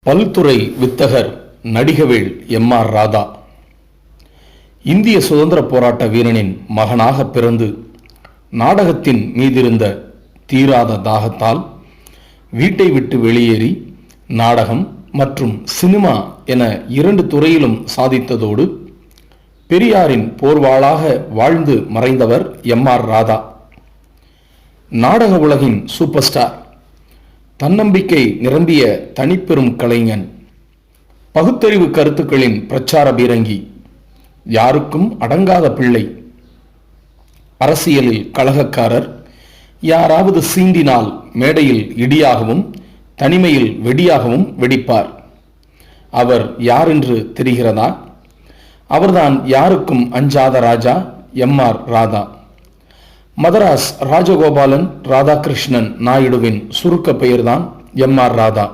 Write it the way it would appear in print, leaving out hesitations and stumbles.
பல்துறை வித்தகர் நடிகவேள் எம்.ஆர். ராதா இந்திய சுதந்திர போராட்ட வீரனின் மகனாக பிறந்து நாடகத்தின் மீதிருந்த தீராத தாகத்தால் வீட்டை விட்டு வெளியேறி நாடகம் மற்றும் சினிமா என 2 துறையிலும் சாதித்ததோடு பெரியாரின் போர்வாளாக வாழ்ந்து மறைந்தவர் எம்.ஆர். ராதா. நாடக உலகின் சூப்பர் ஸ்டார், தன்னம்பிக்கை நிரம்பிய தனிப்பெரும் கலைஞன், பகுத்தறிவு கருத்துக்களின் பிரச்சார பீரங்கி, யாருக்கும் அடங்காத பிள்ளை, அரசியலில் கலகக்காரர், யாராவது சீண்டினால் மேடையில் இடியாகவும் தனிமையில் வெடியாகவும் வெடிப்பார். அவர் யார் என்று தெரிகிறதா? அவர்தான் யாருக்கும் அஞ்சாத ராஜா எம்.ஆர். ராதா. மதராஸ் ராஜகோபாலன் ராதாகிருஷ்ணன் நாயுடுவின் சுருக்க பெயர்தான் எம்.ஆர். ராதா.